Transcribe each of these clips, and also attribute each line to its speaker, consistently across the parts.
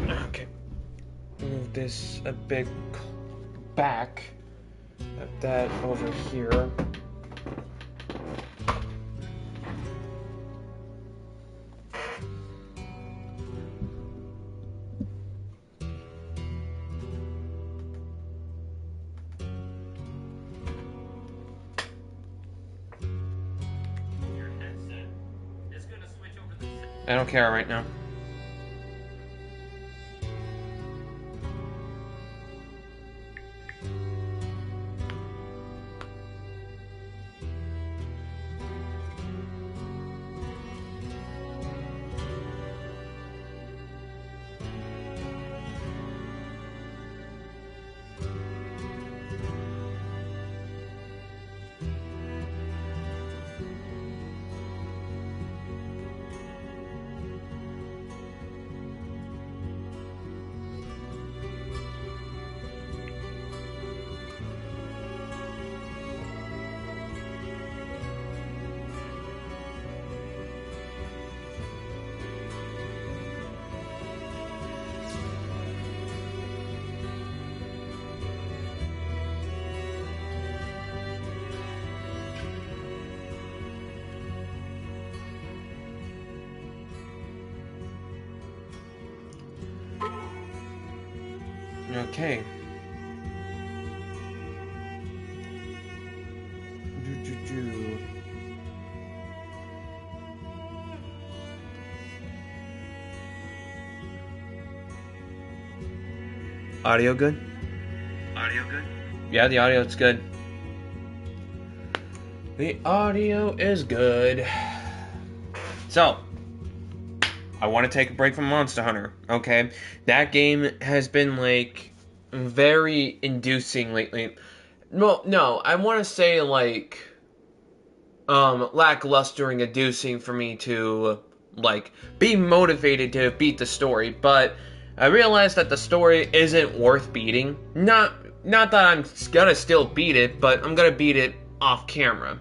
Speaker 1: Okay. Move this a bit back. Put that over here. I don't care right now. Okay. Audio good? Audio good? Yeah, the audio is good. The audio is good. So, I want to take a break from Monster Hunter, okay? That game has been, like, very inducing lately. Well, no, I want to say, like, lackluster and inducing for me to, like, be motivated to beat the story, but I realized that the story isn't worth beating. Not that I'm gonna still beat it, but I'm gonna beat it off camera.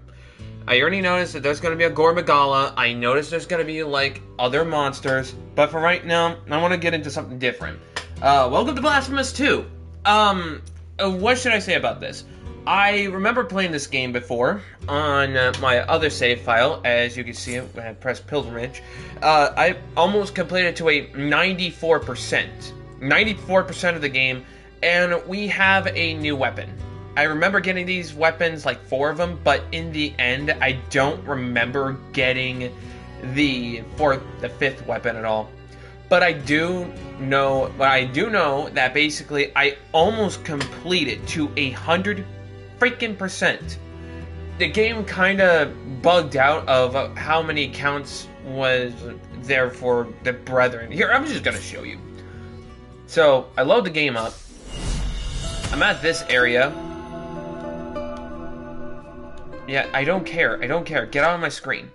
Speaker 1: I already noticed that there's going to be a Gormagala. I noticed there's going to be, like, other monsters. But for right now, I want to get into something different. Welcome to Blasphemous 2. What should I say about this? I remember playing this game before on my other save file. As you can see, when I pressed Pilgrimage. I almost completed to a 94%. 94% of the game. And we have a new weapon. I remember getting these weapons, like 4 of them, but in the end, I don't remember getting the 5th weapon at all. But I do know that basically I almost completed to 100 freaking percent. The game kind of bugged out of how many counts was there for the brethren. Here, I'm just gonna show you. So I load the game up. I'm at this area. Yeah, I don't care. I don't care. Get out of my screen.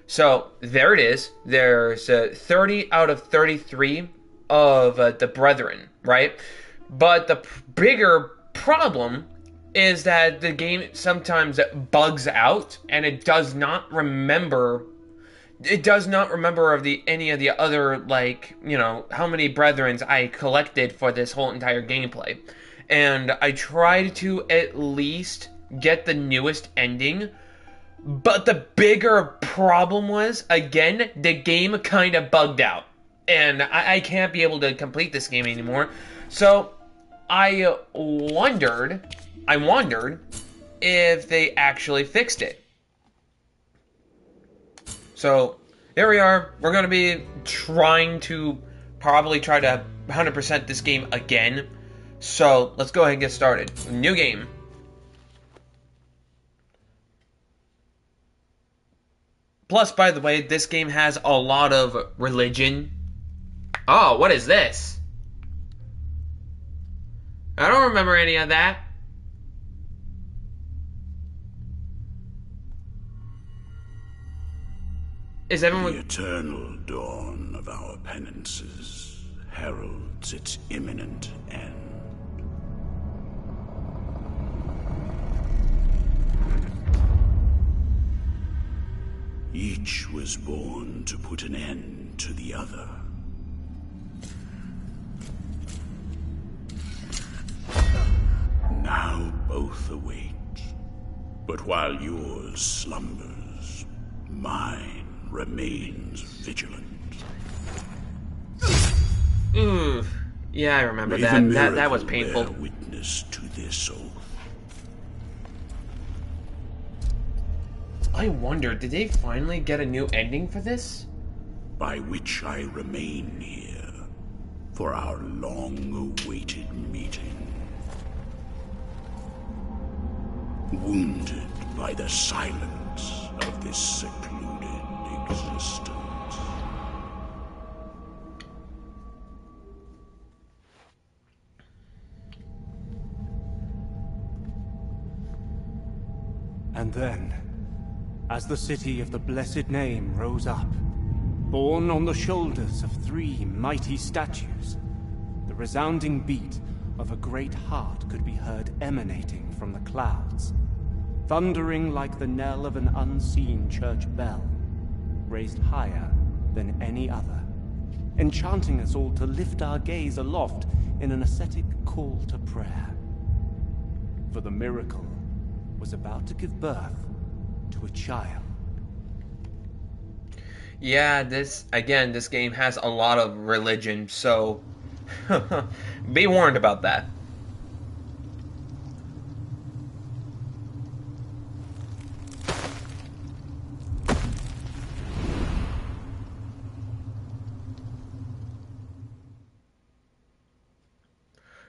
Speaker 1: So, there it is. There's 30 out of 33 of the brethren, right? But the bigger problem is that the game sometimes bugs out, and it does not remember... It does not remember of any of the other, like, you know, how many brethrens I collected for this whole entire gameplay. And I tried to at least get the newest ending, but the bigger problem was, again, the game kind of bugged out, and I can't be able to complete this game anymore. So I wondered if they actually fixed it. So here we are. We're going to be trying to probably try to 100% this game again. So let's go ahead and get started. New game. Plus, by the way, this game has a lot of religion. Oh, what is this? I don't remember any of that. Is everyone...
Speaker 2: The eternal dawn of our penances heralds its imminent end. Each was born to put an end to the other. Now both await. But while yours slumbers, mine remains vigilant.
Speaker 1: Ooh, yeah, I remember
Speaker 2: Raven
Speaker 1: that. That was painful.
Speaker 2: Bear witness to this oath.
Speaker 1: I wonder, did they finally get a new ending for this?
Speaker 2: By which I remain here for our long-awaited meeting. Wounded by the silence of this secluded existence.
Speaker 3: And then, as the city of the blessed name rose up, borne on the shoulders of 3 mighty statues, the resounding beat of a great heart could be heard emanating from the clouds, thundering like the knell of an unseen church bell, raised higher than any other, enchanting us all to lift our gaze aloft in an ascetic call to prayer. For the miracle was about to give birth to a child.
Speaker 1: Yeah, this game has a lot of religion, so be warned about that.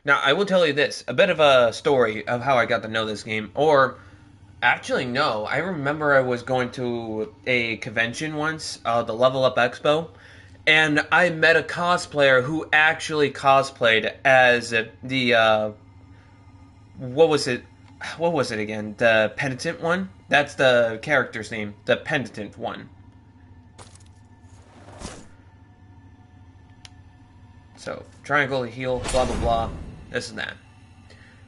Speaker 1: Now, I will tell you this, a bit of a story of how I got to know this game, or actually, no, I remember I was going to a convention once, the Level Up Expo, and I met a cosplayer who actually cosplayed as the, what was it again? The Penitent one? That's the character's name, the Penitent one. So, triangle, heal, blah blah blah, this and that.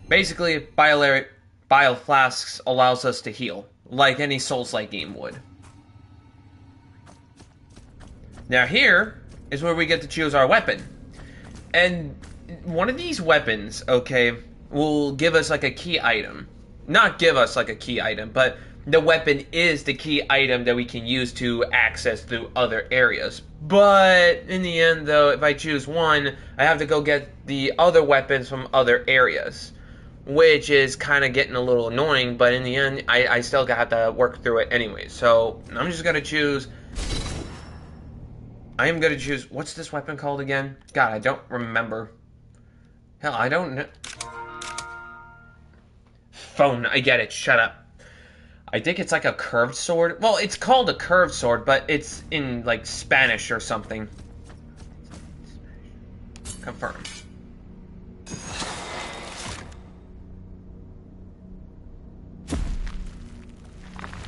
Speaker 1: Basically, Bile Flasks allows us to heal, like any Souls-like game would. Now here is where we get to choose our weapon. And one of these weapons, okay, will give us like a key item. Not give us like a key item, but the weapon is the key item that we can use to access through other areas. But in the end though, if I choose one, I have to go get the other weapons from other areas, which is kind of getting a little annoying, but in the end, I still have to work through it anyway. So, I'm just going to choose... I am going to choose... What's this weapon called again? God, I don't remember. Hell, I don't know. Phone, I get it. Shut up. I think it's like a curved sword. Well, it's called a curved sword, but it's in, like, Spanish or something. Confirm.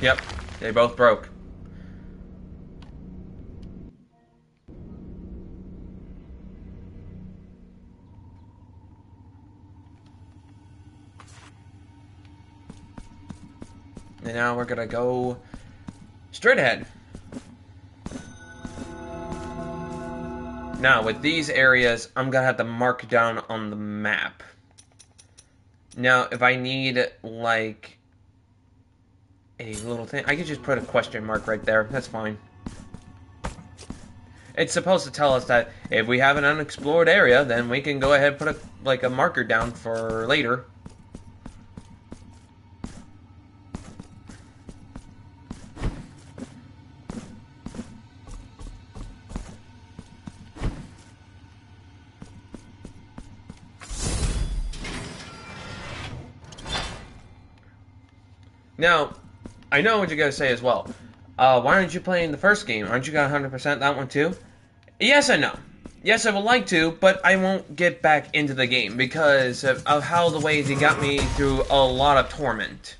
Speaker 1: Yep, they both broke. And now we're gonna go straight ahead. Now, with these areas, I'm gonna have to mark down on the map. Now, if I need, like, a little thing, I could just put a question mark right there. That's fine. It's supposed to tell us that if we have an unexplored area, then we can go ahead and put a marker down for later. Now, I know what you're going to say as well. Why aren't you playing the first game? Aren't you got 100% that one too? Yes and no. Yes, I would like to, but I won't get back into the game because of how the ways he got me through a lot of torment.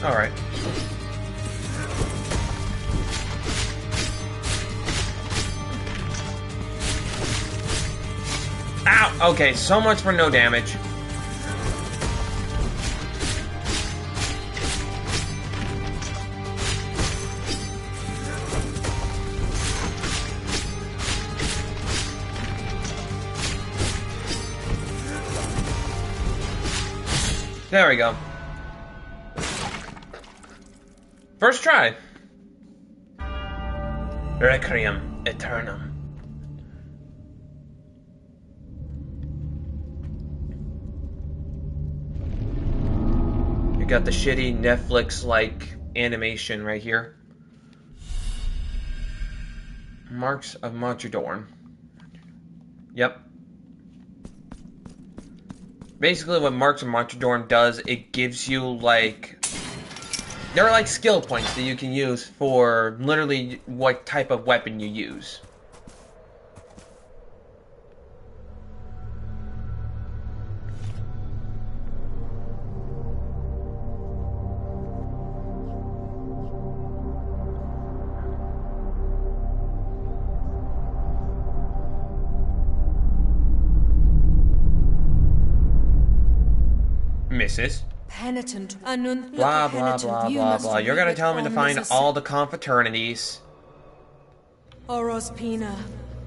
Speaker 1: Alright. Ow! Okay, so much for no damage. There we go. First try. Requiem Aeternum. You got the shitty Netflix-like animation right here. Marks of Martyrdom. Yep. Basically what Marks of Martyrdom does, it gives you like... There are like skill points that you can use for literally what type of weapon you use. Misses.
Speaker 4: Penitent.
Speaker 1: Blah, blah, blah, blah, blah. You're gonna tell me to find all the confraternities.
Speaker 4: Orospina,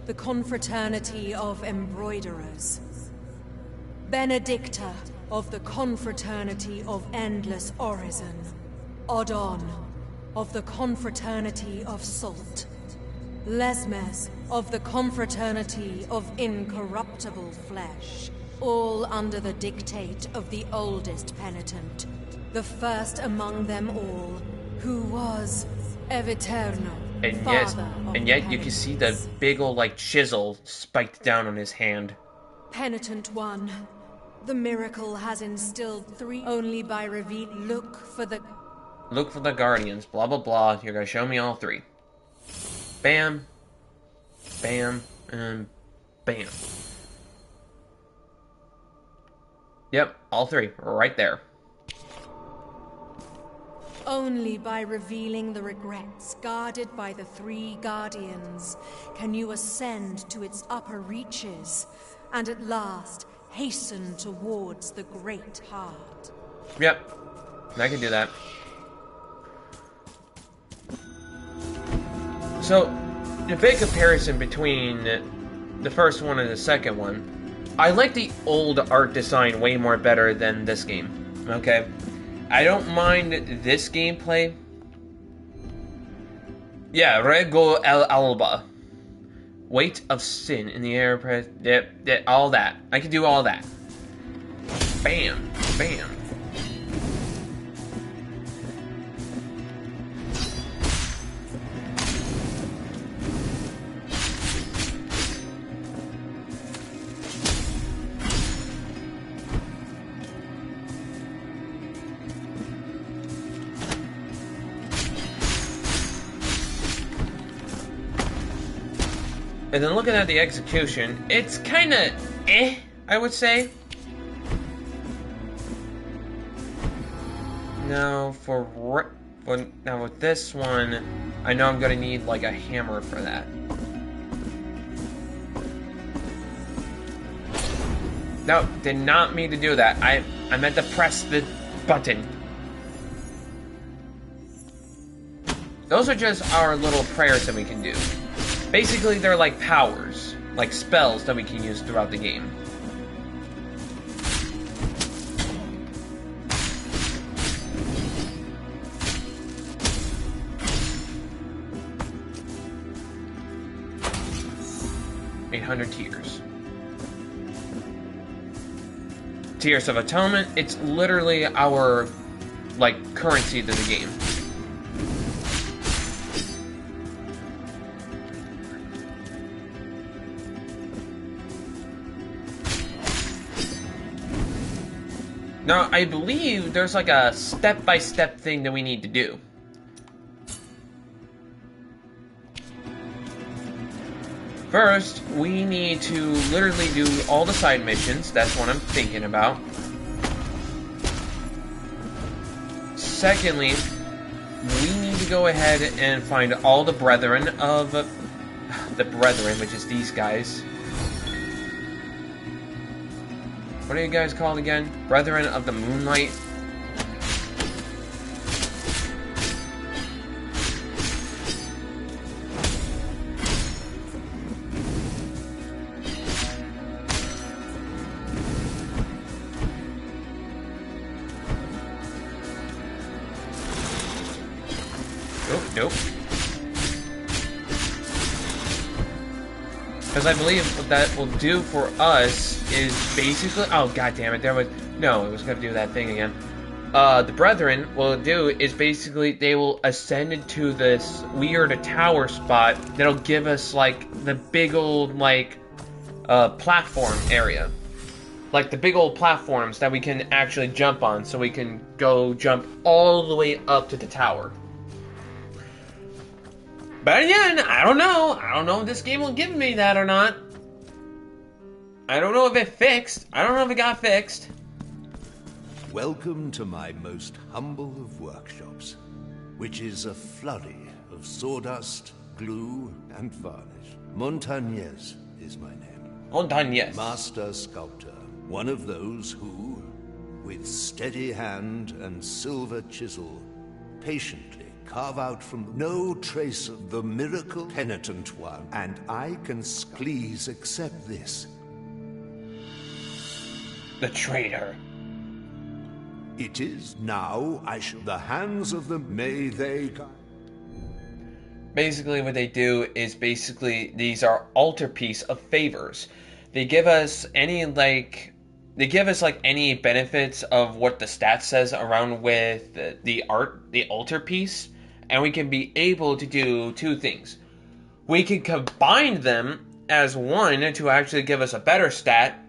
Speaker 4: the confraternity of embroiderers. Benedicta, of the confraternity of endless orison. Odon, of the confraternity of salt. Lesmes, of the confraternity of incorruptible flesh. All under the dictate of the oldest penitent, the first among them all, who was Eviterno,
Speaker 1: and yet you can see the big old like chisel spiked down on his hand.
Speaker 4: Penitent one, the miracle has instilled three only by reveal. Look for the
Speaker 1: guardians. Blah blah blah. You're gonna show me all three. Bam, bam, and bam. Yep, all three, right there.
Speaker 4: Only by revealing the regrets guarded by the three guardians can you ascend to its upper reaches, and at last hasten towards the great heart.
Speaker 1: Yep, I can do that. So, the big comparison between the first one and the second one, I like the old art design way more better than this game, okay? I don't mind this gameplay. Yeah, Rego el Alba. Weight of sin in the air, all that. I can do all that. Bam, bam. And then looking at the execution, it's kind of I would say. Now now with this one, I know I'm gonna need like a hammer for that. No, did not mean to do that. I meant to press the button. Those are just our little prayers that we can do. Basically, they're like powers, like spells that we can use throughout the game. $800 Tears of Atonement. It's literally our like currency to the game. Now, I believe there's like a step-by-step thing that we need to do. First, we need to literally do all the side missions. That's what I'm thinking about. secondly, we need to go ahead and find all the brethren of the brethren, which is these guys. What are you guys called again? Brethren of the Moonlight. Nope. Because I believe what that will do for us is basically... Oh, god damn it. There was... No, it was going to do that thing again. The Brethren will do is basically they will ascend into this weird tower spot that'll give us, like, the big old, like, platform area. Like, the big old platforms that we can actually jump on, so we can go jump all the way up to the tower. But again, I don't know. I don't know if this game will give me that or not. I don't know if it fixed. I don't know if it got fixed.
Speaker 2: Welcome to my most humble of workshops, which is a flurry of sawdust, glue, and varnish. Montagnez is my name.
Speaker 1: Montagnez.
Speaker 2: Master sculptor, one of those who, with steady hand and silver chisel, patiently carve out from no trace of the miracle penitent one, and I can please accept this.
Speaker 1: The traitor.
Speaker 2: It is now the hands of the may they guide.
Speaker 1: Basically what they do is these are altarpiece of favors. They give us any any benefits of what the stat says around with the altarpiece, and we can be able to do two things. We can combine them as one to actually give us a better stat,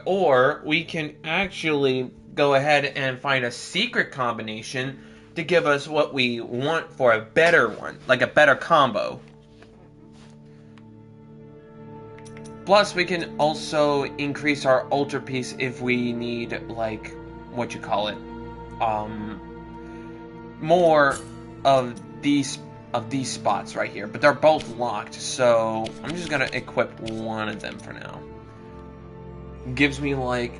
Speaker 1: or we can actually go ahead and find a secret combination to give us what we want for a better one, like a better combo. Plus, we can also increase our altarpiece if we need, like, more of these spots right here. But they're both locked, so I'm just gonna equip one of them for now. Gives me like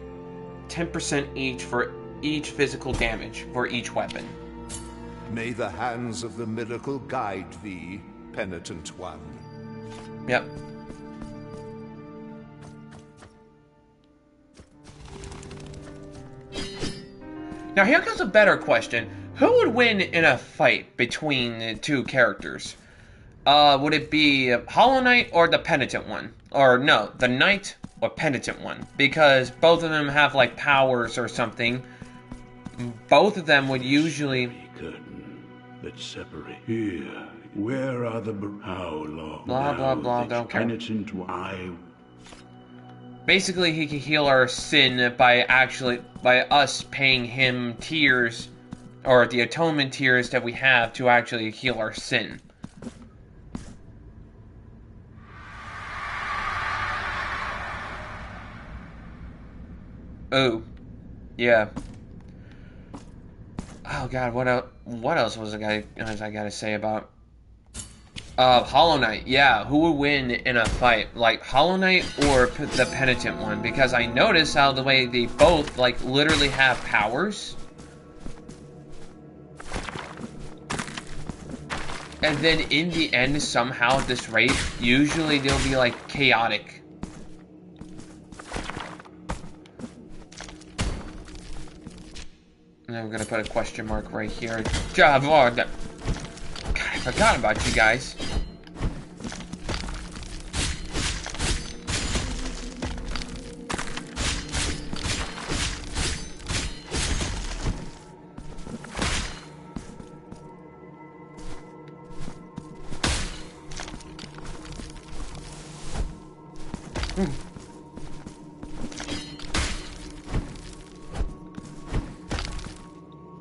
Speaker 1: 10% each for each physical damage for each weapon.
Speaker 2: May the hands of the miracle guide thee, penitent one.
Speaker 1: Yep. Now here comes a better question. Who would win in a fight between the two characters? Would it be Hollow Knight or the Penitent one? Or no, the Knight or Penitent one? Because both of them have like powers or something. Both of them would usually...
Speaker 2: Curtain that separate here. Where are the... How long?
Speaker 1: Blah, blah, blah, don't care.
Speaker 2: Penitent I...
Speaker 1: Basically, he can heal our sin by us paying him tears, or the atonement tears that we have to actually heal our sin. Oh, yeah. Oh God, what else was I gotta say about? Hollow Knight, yeah, who would win in a fight? Like, Hollow Knight or the Penitent one? Because I noticed how the way they both, like, literally have powers. And then in the end, somehow, at this rate, usually they'll be, like, chaotic. And I'm gonna put a question mark right here. God, I forgot about you guys.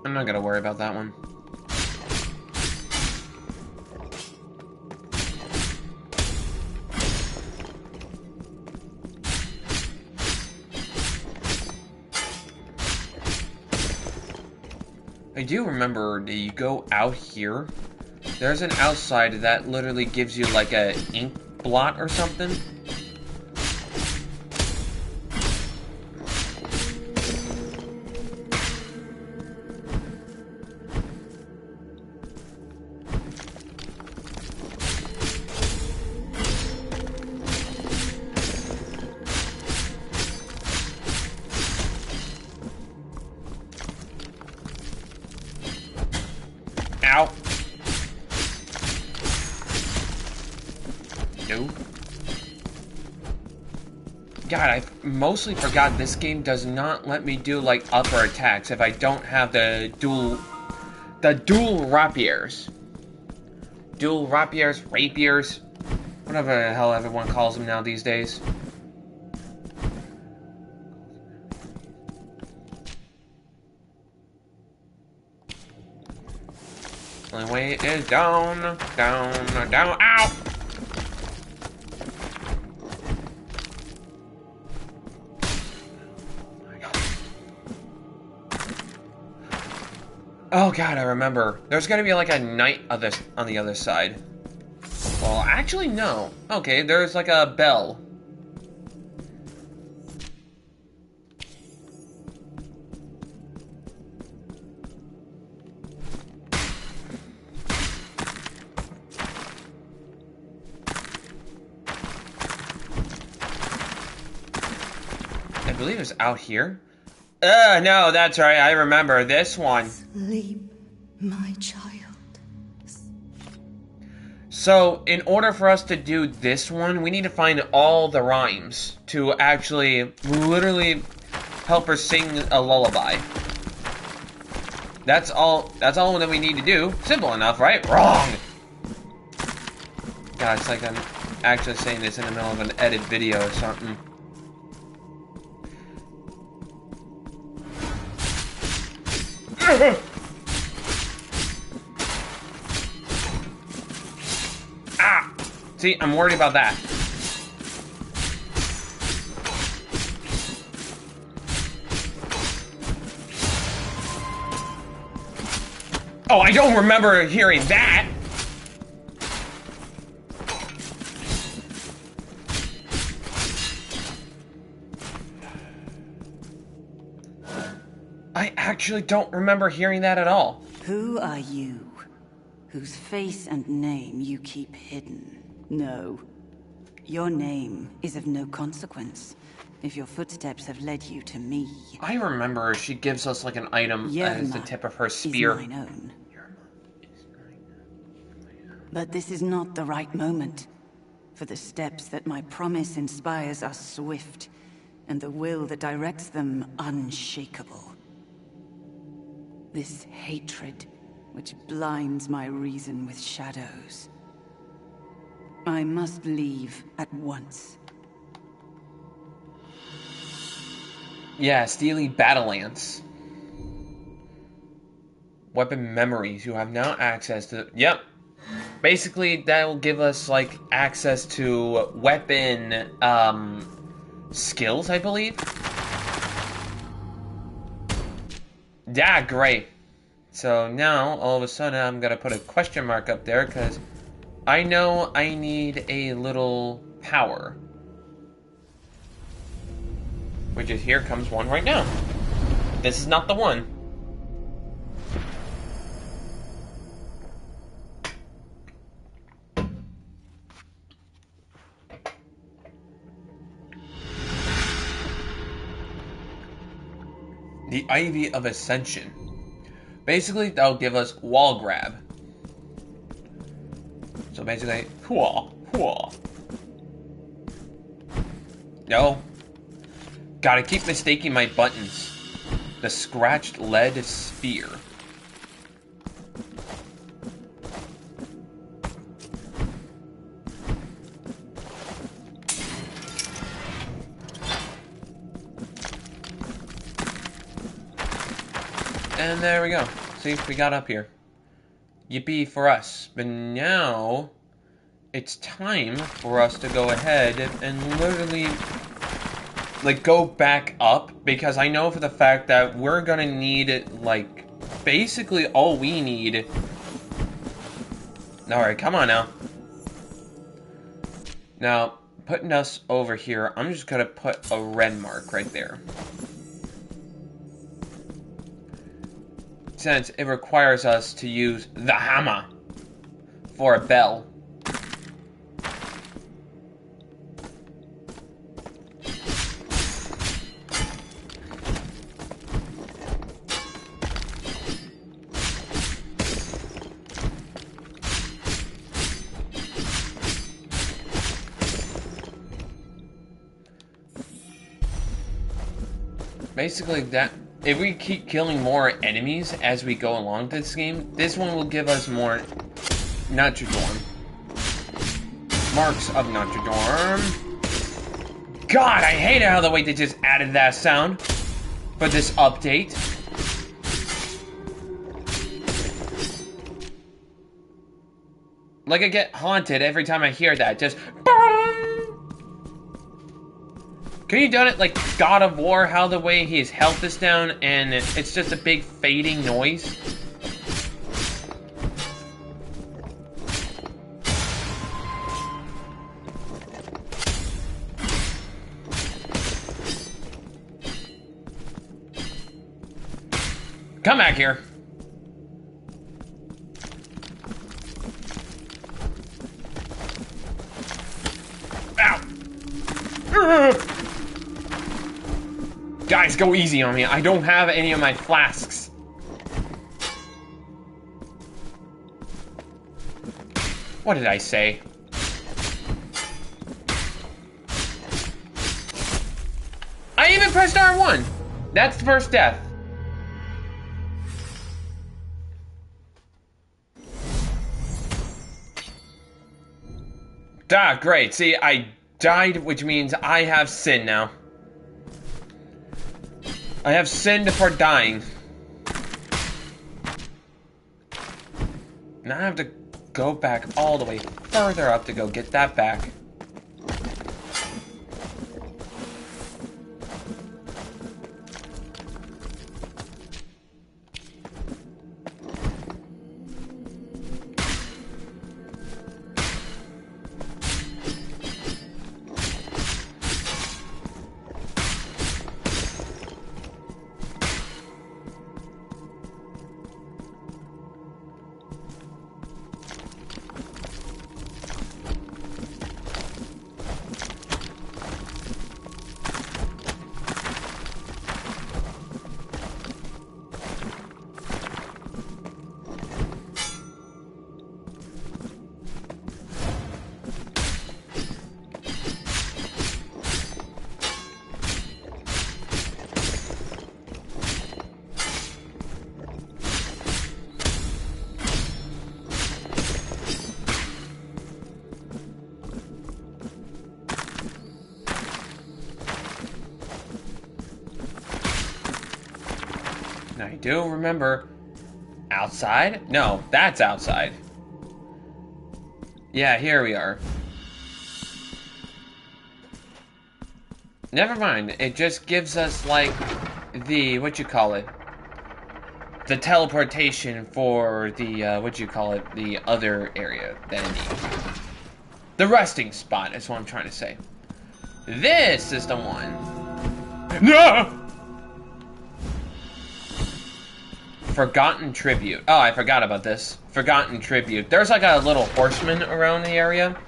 Speaker 1: I'm not gonna worry about that one. I do remember that you go out here. There's an outside that literally gives you like a ink blot or something. Ow. No. God, I mostly forgot this game does not let me do, like, upper attacks if I don't have the dual rapiers. Dual rapiers, rapiers, whatever the hell everyone calls them now these days. Only way is down, down, down, ow! Oh god, I remember. There's gonna be like a knight on the other side. Well, actually, no. Okay, there's like a bell. I believe it's out here. No, that's right. I remember this one.
Speaker 5: Sleep, my child.
Speaker 1: So, in order for us to do this one, we need to find all the rhymes to actually, literally help her sing a lullaby. That's all that we need to do. Simple enough, right? Wrong! God, it's like I'm actually saying this in the middle of an edit video or something. Ah! See, I'm worried about that. Oh, I don't remember hearing that! I actually don't remember hearing that at all.
Speaker 5: Who are you, whose face and name you keep hidden? No. Your name is of no consequence, if your footsteps have led you to me.
Speaker 1: I remember she gives us like an item as the tip of her spear.
Speaker 5: Is mine own. But this is not the right moment, for the steps that my promise inspires are swift, and the will that directs them unshakable. This hatred, which blinds my reason with shadows. I must leave at once.
Speaker 1: Yeah, Steely Battlelands. Weapon memories. You have now access to... Yep. Basically, that will give us, like, access to weapon, skills, I believe? Yeah, great. So now, all of a sudden, I'm gonna put a question mark up there, because I know I need a little power. Which is, here comes one right now. This is not the one. The Ivy of Ascension. Basically, that'll give us wall grab. So basically, hooah, hooah. No. Gotta keep mistaking my buttons. The scratched lead sphere. And there we go. See, we got up here. Yippee for us. But now, it's time for us to go ahead and literally, like, go back up. Because I know for the fact that we're gonna need, like, basically all we need. Alright, come on now. Now, putting us over here, I'm just gonna put a red mark right there. Since it requires us to use the hammer for a bell. Basically, that if we keep killing more enemies as we go along this game, this one will give us more Notradorm. Marks of Notradorm. God, I hate how the way they just added that sound for this update. Like I get haunted every time I hear that. Just can you done it like God of War, how the way his health is down and it's just a big fading noise? Come back here. Ow! Guys, go easy on me. I don't have any of my flasks. What did I say? I even pressed R1. That's the first death. Ah, great. See, I died, which means I have sin now. I have sinned for dying. Now I have to go back all the way further up to go get that back. I do remember outside? No, that's outside. Yeah, here we are. Never mind, it just gives us like the, what you call it? The teleportation for the, what you call it? The other area that I need. The resting spot is what I'm trying to say. This is the one. No! Forgotten Tribute. Oh, I forgot about this. Forgotten Tribute. There's like a little horseman around the area.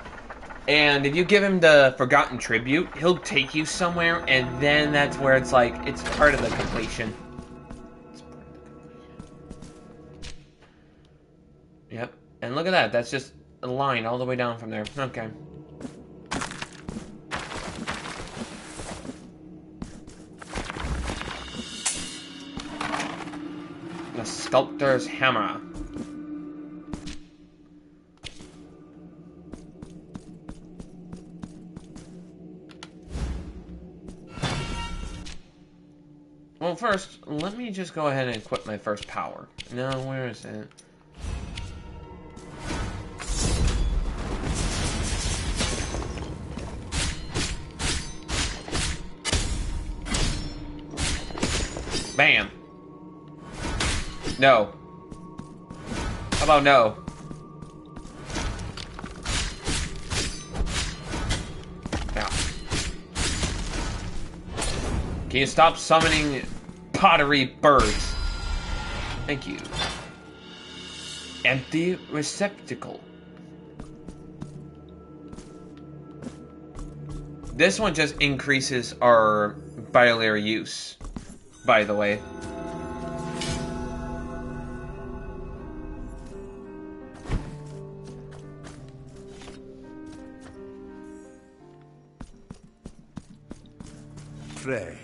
Speaker 1: And if you give him the Forgotten Tribute, he'll take you somewhere. And then that's where it's like, it's part of the completion. Yep. And look at that. That's just a line all the way down from there. Okay. The Sculptor's Hammer. Well, first, let me just go ahead and equip my first power. No, where is it? Bam. No. How about no? Now. Can you stop summoning pottery birds? Thank you. Empty receptacle. This one just increases our biliary use, by the way.
Speaker 2: Pray.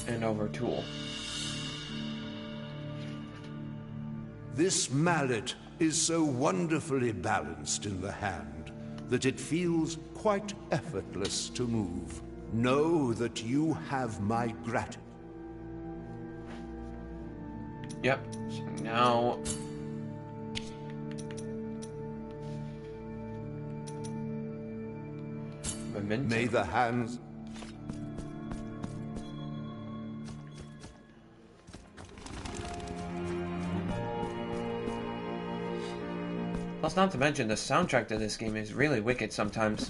Speaker 1: And over tool.
Speaker 2: This mallet is so wonderfully balanced in the hand that it feels quite effortless to move. Know that you have my gratitude.
Speaker 1: Yep. So now... Memento.
Speaker 2: May the hands...
Speaker 1: Plus, not to mention, the soundtrack to this game is really wicked sometimes.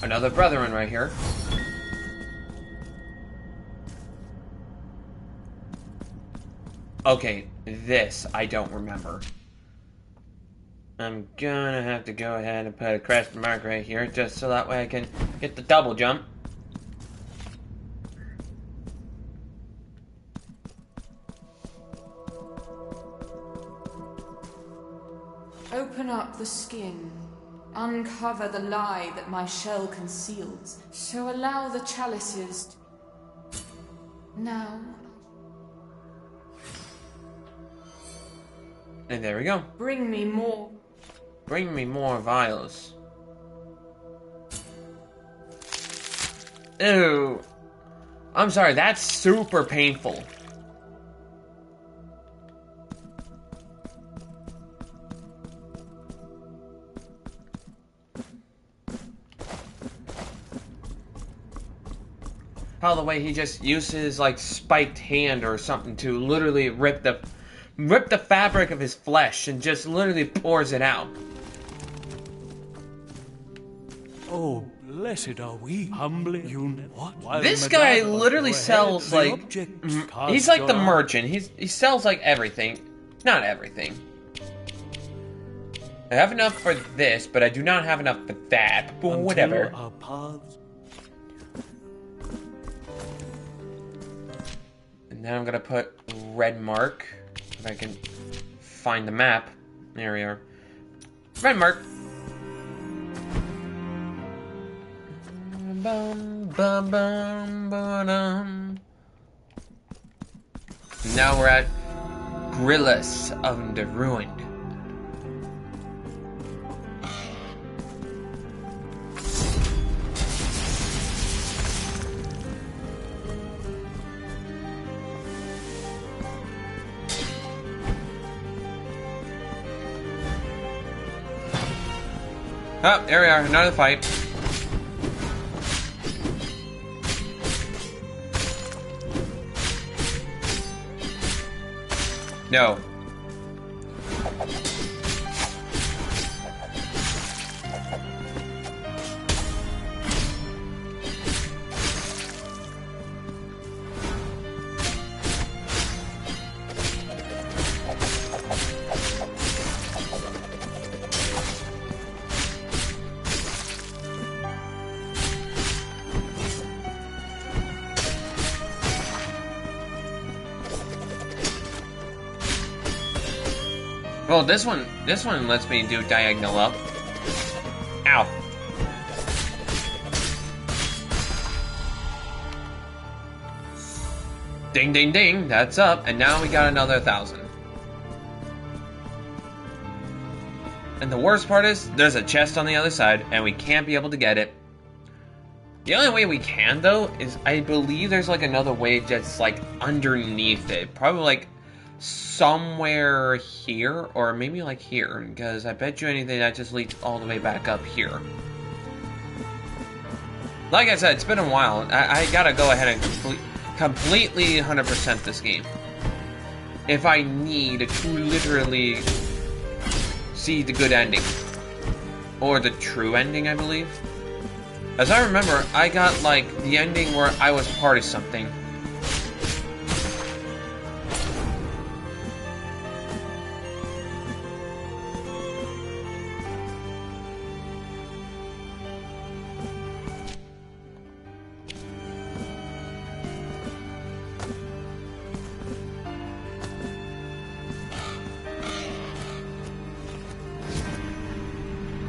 Speaker 1: Another brethren right here. Okay, this I don't remember. I'm gonna have to go ahead and put a crash mark right here, just so that way I can get the double jump.
Speaker 6: Open up the skin. Uncover the lie that my shell conceals. So allow the chalices now.
Speaker 1: And there we go.
Speaker 6: Bring me more.
Speaker 1: Bring me more vials. Ew. I'm sorry, that's super painful. How the way he just uses like spiked hand or something to literally rip the fabric of his flesh and just literally pours it out.
Speaker 7: Oh, blessed are we, humbly what?
Speaker 1: This guy literally sells like he's like the merchant. He sells like everything, not everything. I have enough for this, but I do not have enough for that. But whatever.
Speaker 7: Our paths.
Speaker 1: And then I'm gonna put red mark if I can find the map. There we are. Red mark. Bum, bum, bum, ba-dum. Now we're at Grillus of the Ruined. Oh, there we are, another fight. No. Well, this one lets me do diagonal up. Ow. Ding, ding, ding. That's up. And now we got another 1,000. And the worst part is, there's a chest on the other side, and we can't be able to get it. The only way we can, though, is I believe there's like another way just like underneath it. Probably like somewhere here, or maybe like here, because I bet you anything that just leads all the way back up here. Like I said, it's been a while. I gotta go ahead and completely 100% this game. If I need to literally see the good ending. Or the true ending, I believe. As I remember, I got, like, the ending where I was part of something.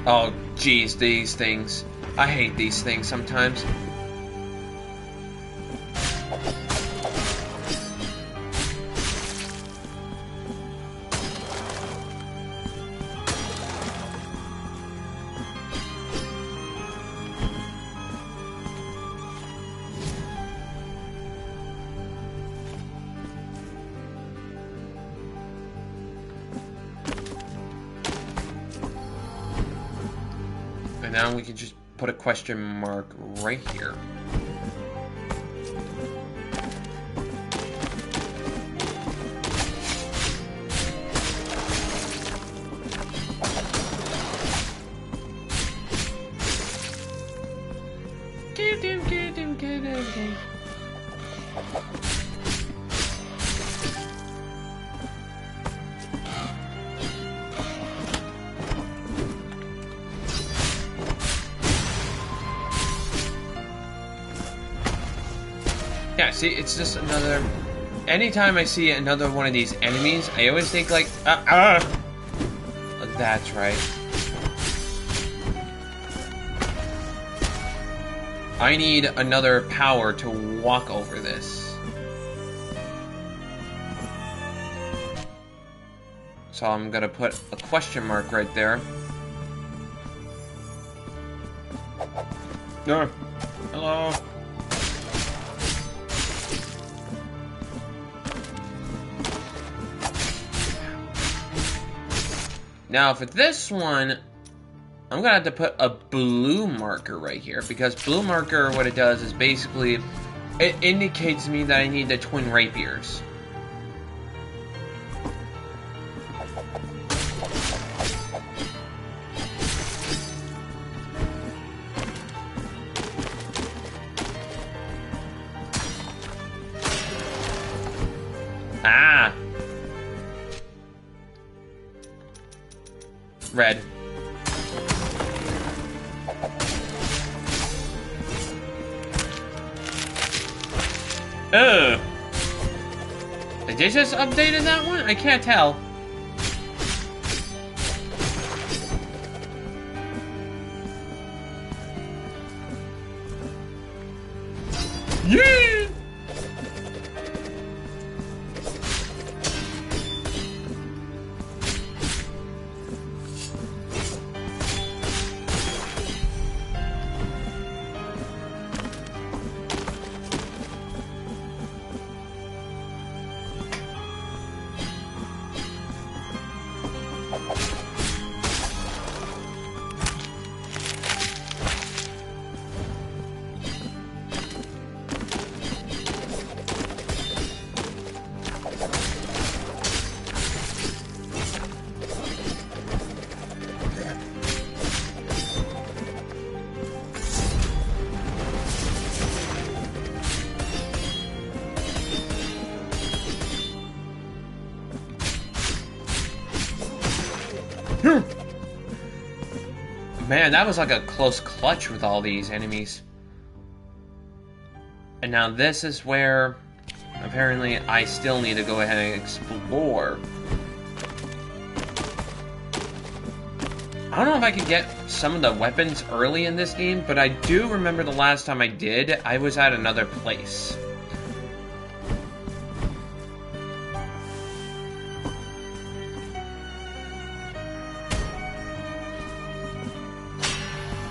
Speaker 1: Oh, jeez, these things. I hate these things sometimes. Now we can just put a question mark right here. Yeah, see, it's just another... Anytime I see another one of these enemies, I always think like, that's right. I need another power to walk over this. So I'm gonna put a question mark right there. No. Hello. Now for this one, I'm gonna have to put a blue marker right here, because blue marker, what it does is basically, it indicates to me that I need the twin rapiers. Ah! Red. Ugh. Did they just updated that one? I can't tell. Yeah! Man, that was like a close clutch with all these enemies. And now this is where, apparently, I still need to go ahead and explore. I don't know if I could get some of the weapons early in this game, but I do remember the last time I did, I was at another place.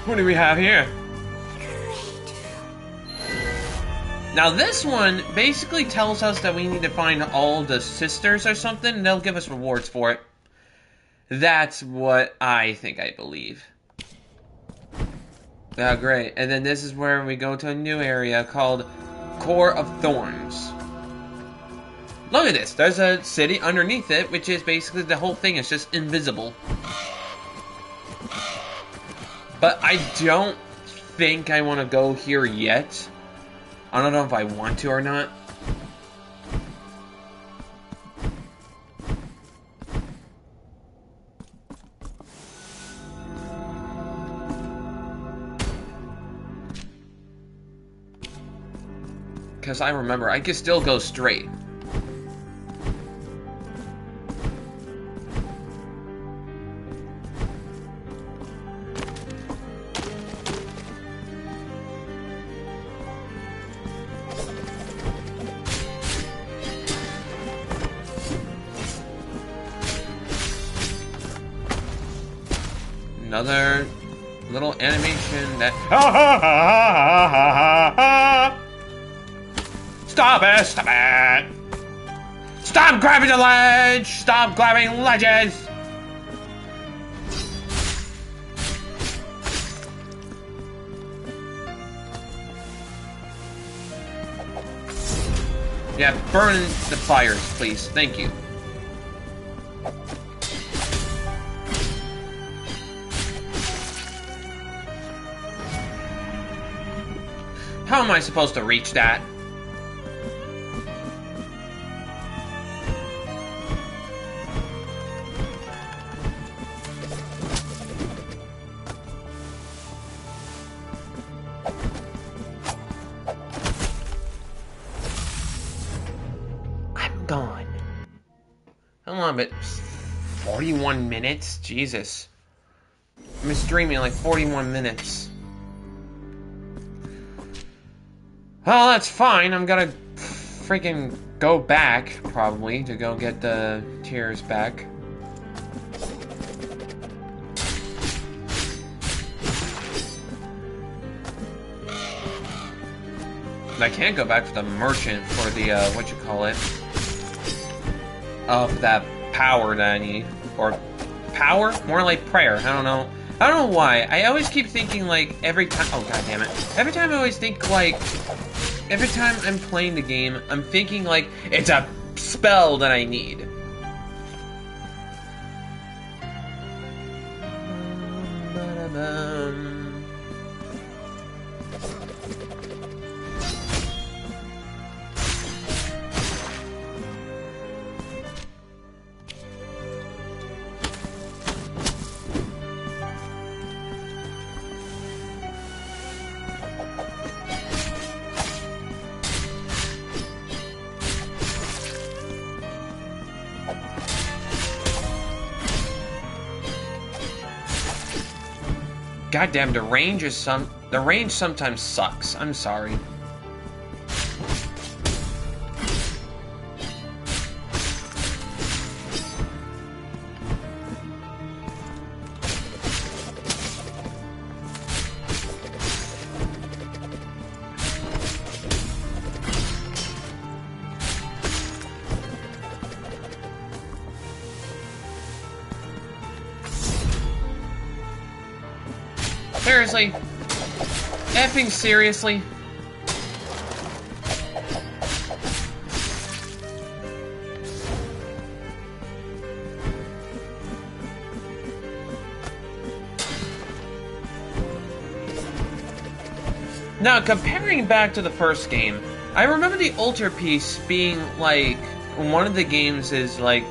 Speaker 1: What do we have here? Now this one basically tells us that we need to find all the sisters or something, and they'll give us rewards for it. That's what I think I believe. Oh, great. And then this is where we go to a new area called Core of Thorns. Look at this. There's a city underneath it, which is basically the whole thing is just invisible. But I don't think I want to go here yet. I don't know if I want to or not. Because I remember, I can still go straight. Another little animation that... Stop it! Stop it! Stop grabbing the ledge! Stop grabbing ledges! Yeah, burn the fires, please. Thank you. How am I supposed to reach that? I'm gone. How long, but 41 minutes? Jesus. I've been streaming like 41 minutes. Well, that's fine. I'm gonna freaking go back, probably, to go get the tears back. I can't go back for the merchant for the, of that power that I need. Or power? More like prayer. I don't know. I don't know why. I always keep thinking, like, every time... Oh, god damn it. Every time I always think, like... Every time I'm playing the game, I'm thinking, like, it's a spell that I need. Goddamn, the range sometimes sucks. I'm sorry. Seriously? Effing seriously? Now, comparing back to the first game, I remember the altar piece being, like, one of the games is, like,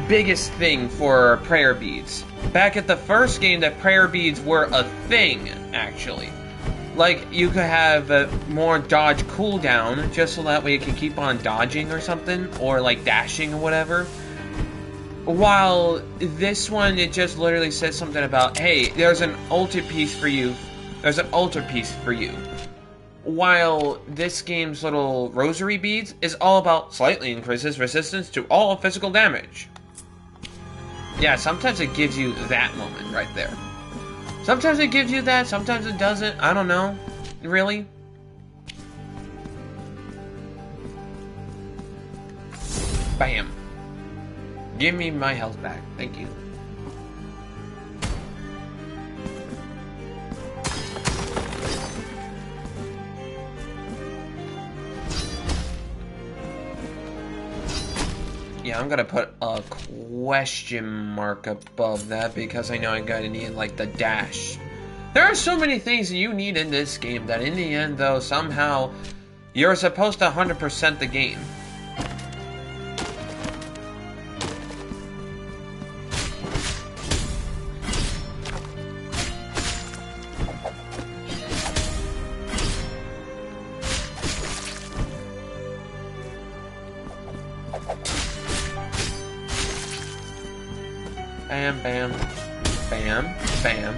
Speaker 1: biggest thing for prayer beads. Back at the first game, that prayer beads were a thing, actually. Like, you could have more dodge cooldown, just so that way you can keep on dodging or something, or, like, dashing or whatever. While this one, it just literally says something about, hey, there's an altar piece for you. There's an altar piece for you. While this game's little rosary beads is all about slightly increases resistance to all physical damage. Yeah, sometimes it gives you that moment right there. Sometimes it gives you that, sometimes it doesn't. I don't know. Really? Bam. Give me my health back. Thank you. Yeah, I'm gonna put a question mark above that because I know I'm gonna need, like, the dash. There are so many things you need in this game that in the end, though, somehow you're supposed to 100% the game. Bam, bam, bam, bam.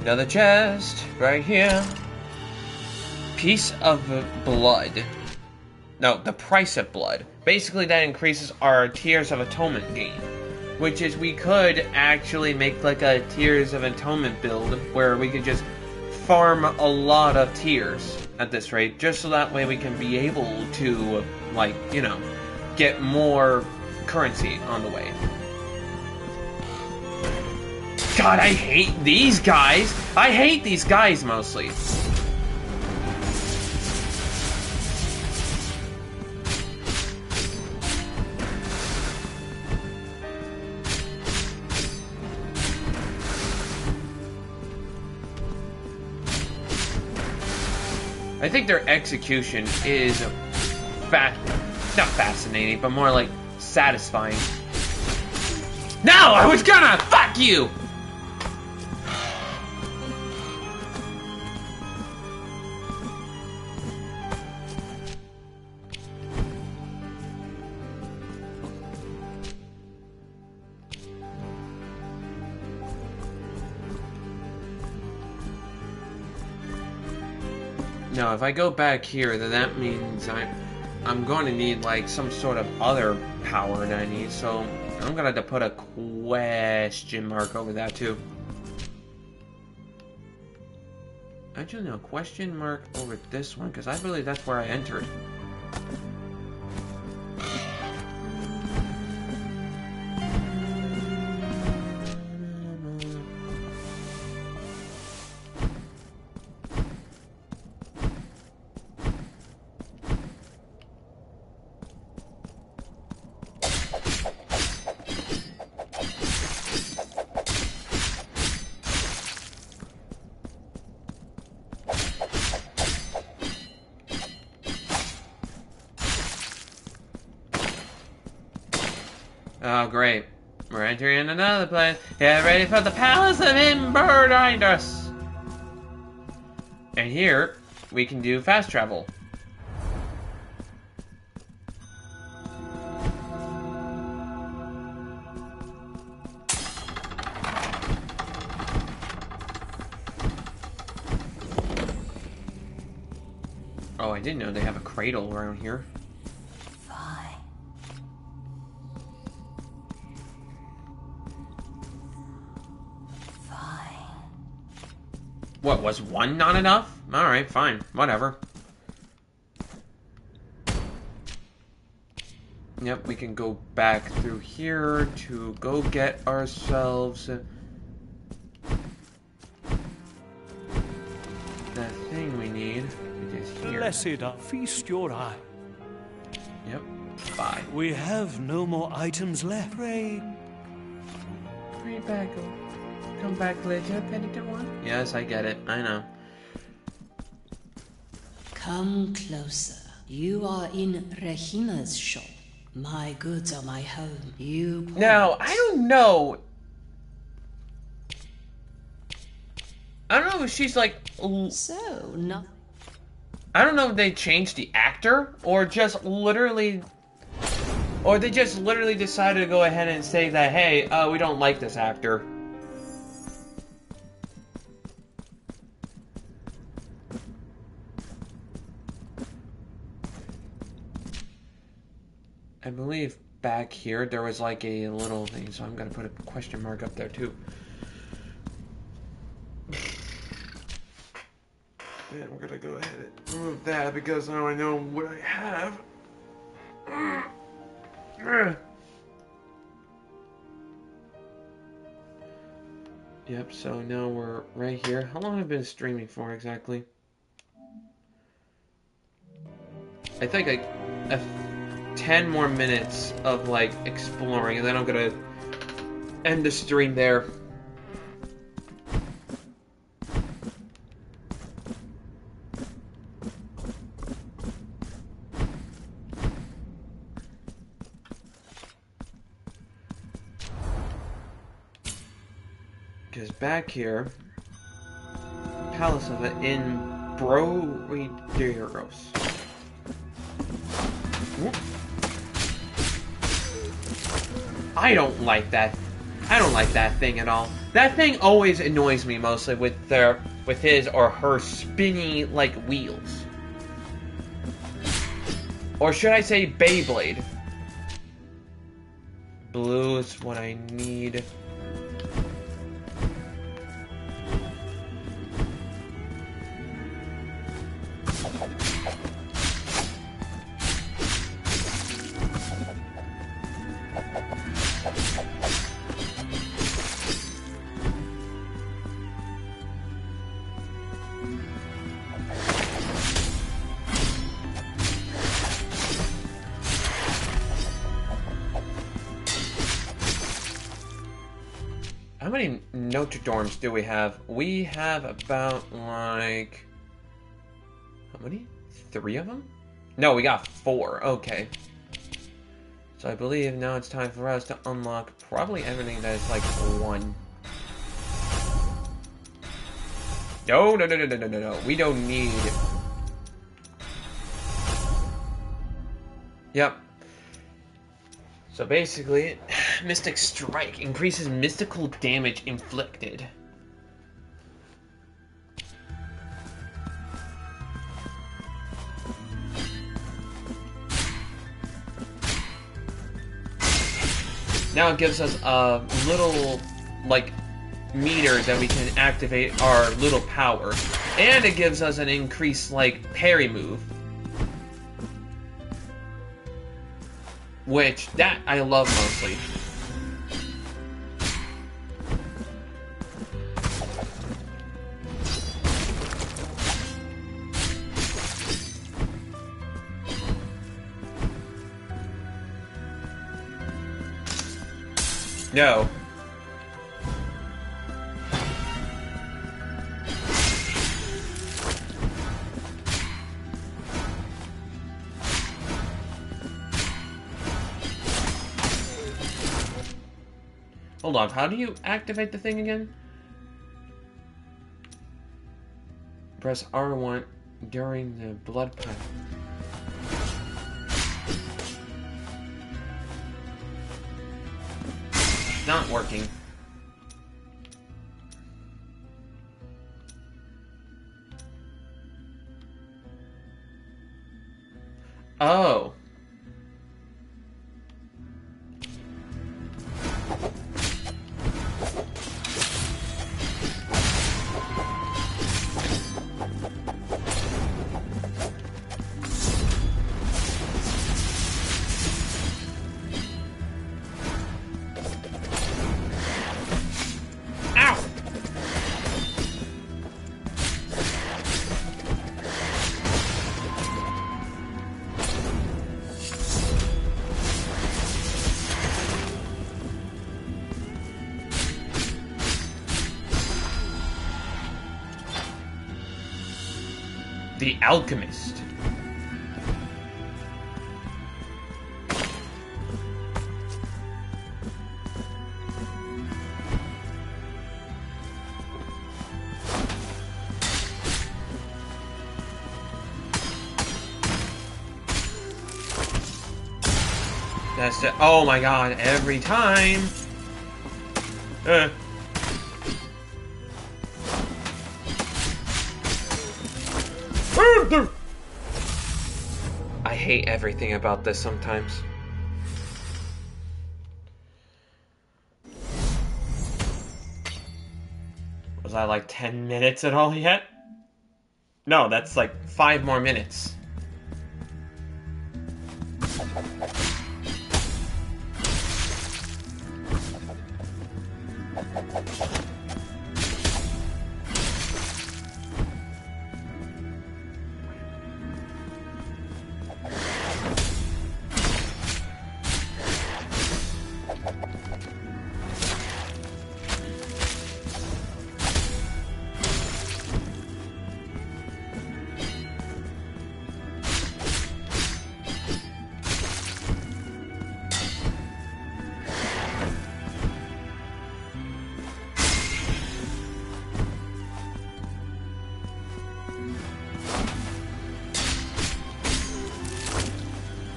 Speaker 1: Another chest right here. Piece of blood. No, the price of blood. Basically, that increases our Tears of Atonement gain. Which is, we could actually make like a Tears of Atonement build where we could just farm a lot of tears at this rate, just so that way we can be able to, like, you know, get more currency on the way. God, I hate these guys! I hate these guys mostly. I think their execution is not fascinating, but more like satisfying. No, I was gonna! Fuck you! No, if I go back here, then that means I'm going to need, like, some sort of other power that I need, so I'm going to have to put a question mark over that, too. Actually, no, question mark over this one, because I believe that's where I entered. Oh, great. We're entering another place. Get ready for the Palace of Ember behind us. And here, we can do fast travel. Oh, I didn't know they have a cradle around here. What, was one not enough? Alright, fine. Whatever. Yep, we can go back through here to go get ourselves the thing we need. It is here.
Speaker 7: Blessed, feast your eye.
Speaker 1: Yep, bye.
Speaker 7: We have no more items left. Pray
Speaker 1: back. Come back later, penitent one. Yes, I get it. I know.
Speaker 8: Come closer. You are in Regina's shop. My goods are my home. You
Speaker 1: now, I don't know. I don't know if she's like...
Speaker 8: So, nothing.
Speaker 1: I don't know if they changed the actor, or just literally... Or they just literally decided to go ahead and say that, hey, we don't like this actor. I believe back here there was like a little thing, so I'm gonna put a question mark up there too. And we're gonna go ahead and remove that because now I know what I have. Yep, so now we're right here. How long have I been streaming for exactly? I think like 10 more minutes of like exploring, and then I'm gonna end the stream there. Because back here, Palace of it in Broideros. I don't like that. I don't like that thing at all. That thing always annoys me mostly with his or her spinny like wheels. Or should I say Beyblade? Blue is what I need. How many Notre Dorms do we have? We have about, like... How many? 3 of them? No, we got 4. Okay. So I believe now it's time for us to unlock probably everything that is, like, 1. No. We don't need... Yep. So basically, Mystic Strike increases mystical damage inflicted. Now it gives us a little, like, meter that we can activate our little power. And it gives us an increased, like, parry move. Which, that I love mostly. No. Hold on, how do you activate the thing again? Press R1 during the blood path. Not working. Oh. The Alchemist. That's it. Oh my god, every time. I hate everything about this sometimes. Was I like 10 minutes at all yet? No, that's like 5 more minutes.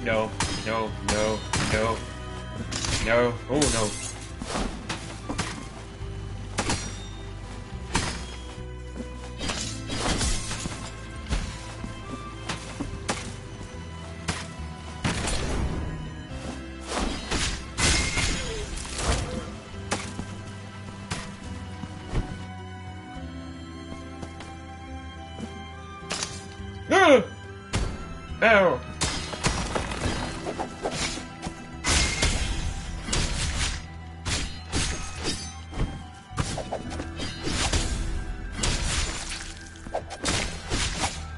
Speaker 1: No, no, no, no, no, oh no. No! No!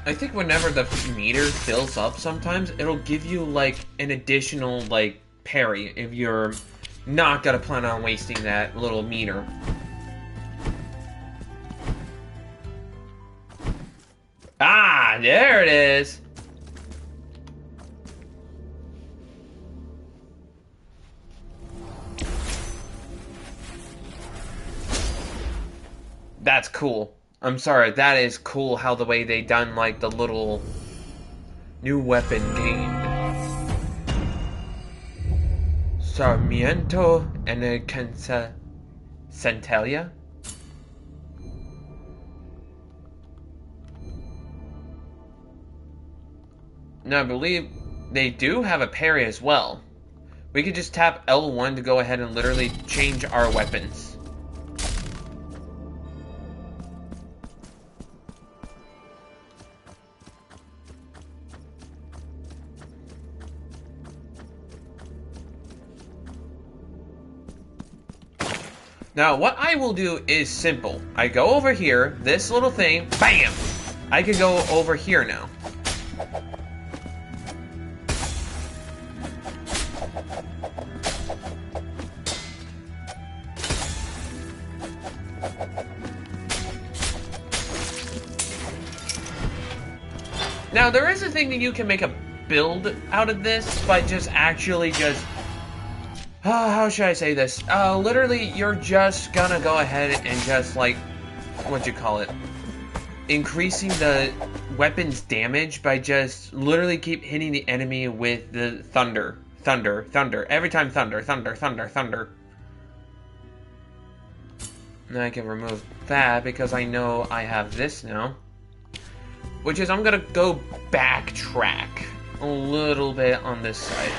Speaker 1: I think whenever the meter fills up sometimes, it'll give you, like, an additional, like, parry if you're not gonna plan on wasting that little meter. Ah, there it is! That's cool. I'm sorry, that is cool how the way they done, like, the little new weapon gained. Sarmiento and a Centella? Now, I believe they do have a parry as well. We could just tap L1 to go ahead and literally change our weapons. Now, what I will do is simple. I go over here, this little thing, BAM! I can go over here now. Now, there is a thing that you can make a build out of this by just actually just... how should I say this? Literally, you're just gonna go ahead and just, like, what you call it? Increasing the weapon's damage by just literally keep hitting the enemy with the thunder. Thunder, thunder. Every time thunder, thunder, thunder, thunder. Now I can remove that because I know I have this now. Which is, I'm gonna go backtrack a little bit on this side.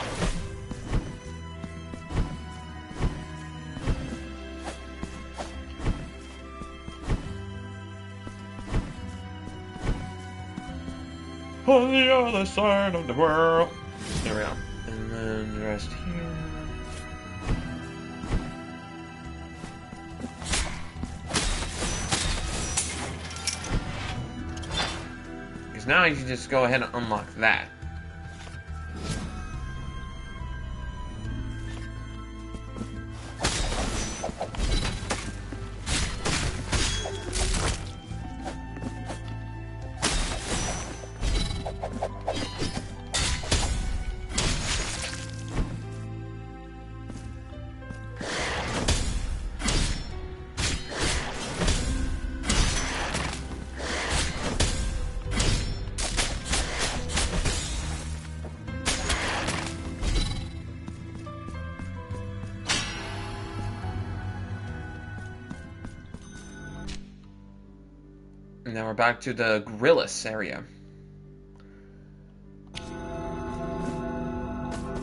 Speaker 1: On the other side of the world. There we go. And then the rest here. Because now you can just go ahead and unlock that. And now we're back to the Grillis area.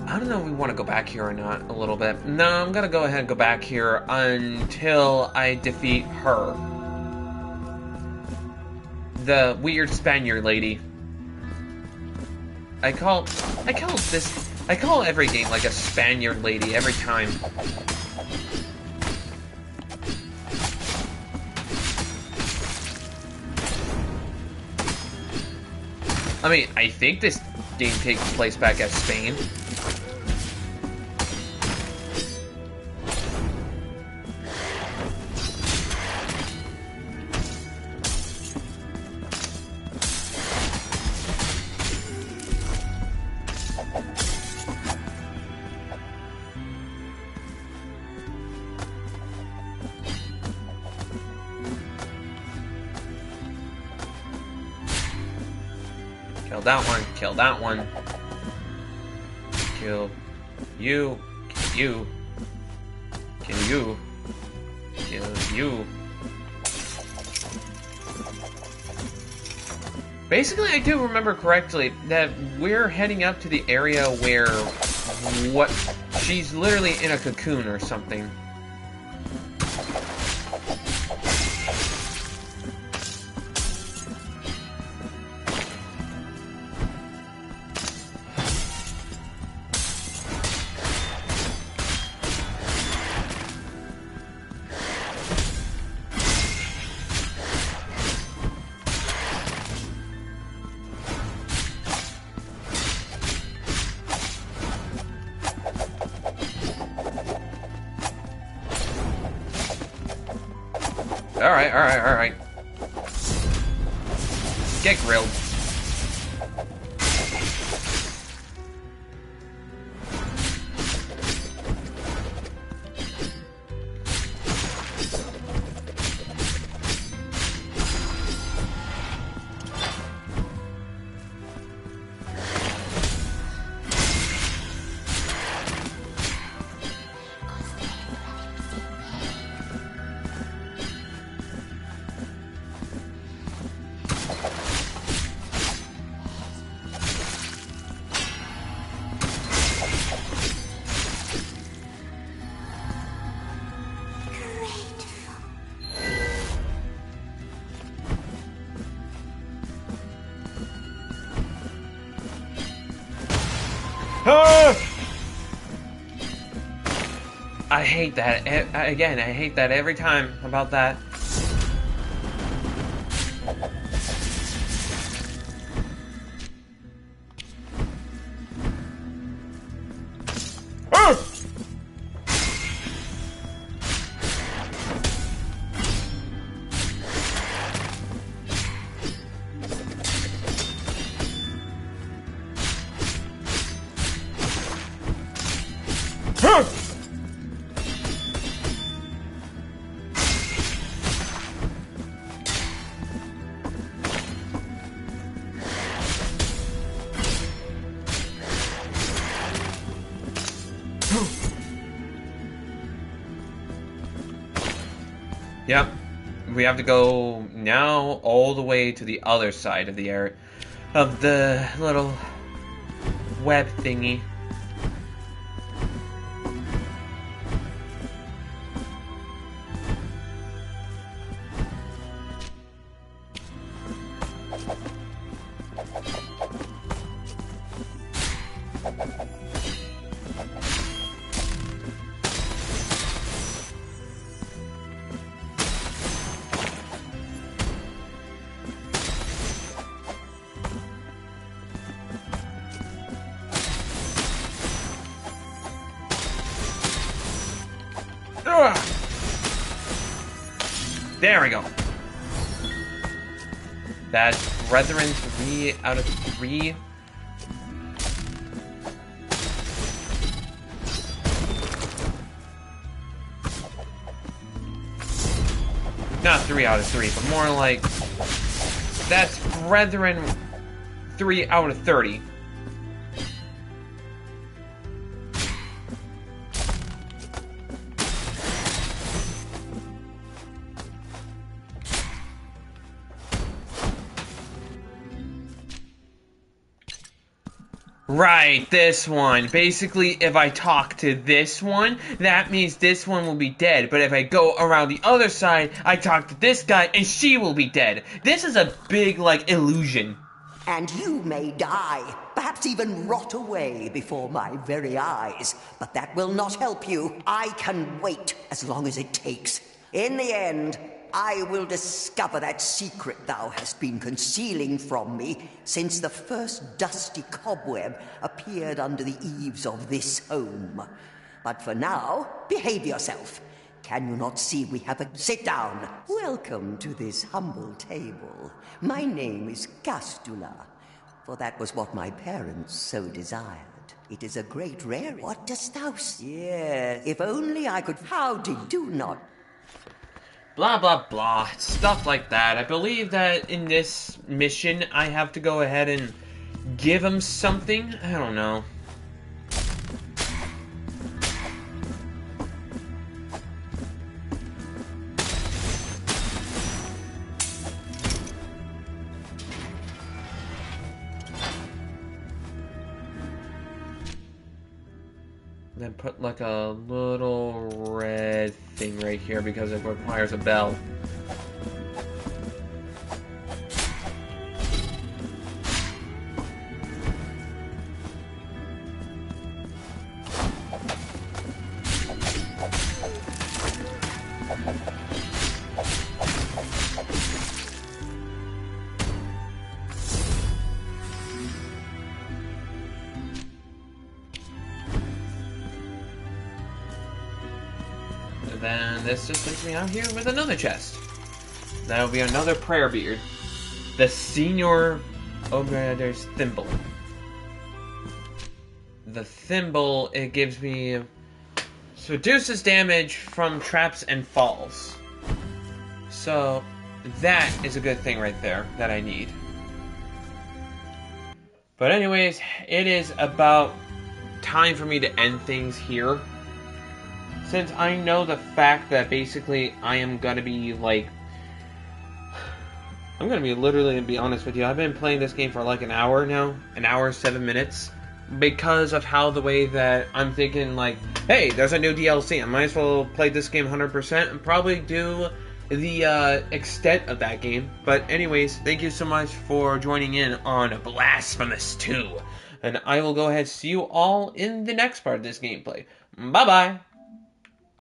Speaker 1: I don't know if we want to go back here or not a little bit. No, I'm gonna go ahead and go back here until I defeat her. The weird Spaniard lady. I call every game like a Spaniard lady every time. I mean, I think this game takes place back at Spain. Kill that one, kill that one. Kill you, kill you, kill you, kill you. Basically, I do remember correctly that we're heading up to the area where she's literally in a cocoon or something. Alright. Get grilled. I hate that. Again, I hate that every time about that. Yep, we have to go now all the way to the other side of the area of the little web thingy. There we go. That's Brethren 3 out of 3. Not 3 out of 3, but more like that's Brethren 3 out of 30. Right, this one. Basically, if I talk to this one, that means this one will be dead. But if I go around the other side, I talk to this guy, and she will be dead. This is a big, like, illusion.
Speaker 9: And you may die, perhaps even rot away before my very eyes. But that will not help you. I can wait as long as it takes. In the end, I will discover that secret thou hast been concealing from me since the first dusty cobweb appeared under the eaves of this home. But for now, behave yourself. Can you not see we have a... Sit down. Welcome to this humble table. My name is Castula, for that was what my parents so desired. It is a great rarity. What dost thou say? Yes, if only I could... How did you not...
Speaker 1: Blah, blah, blah. Stuff like that. I believe that in this mission, I have to go ahead and give him something. I don't know. Then put like a little red thing right here because it requires a bell. And then this just takes me out here with another chest. That'll be another prayer beard. The Senior... Oh, there's Thimble. The Thimble, it gives me... So reduces damage from traps and falls. So, that is a good thing right there that I need. But anyways, it is about time for me to end things here. Since I know the fact that basically I am gonna be like... I'm gonna be literally, to be honest with you, I've been playing this game for like an hour now. An hour, 7 minutes. Because of how the way that I'm thinking like, hey, there's a new DLC. I might as well play this game 100% and probably do the extent of that game. But anyways, thank you so much for joining in on Blasphemous 2. And I will go ahead and see you all in the next part of this gameplay. Bye-bye!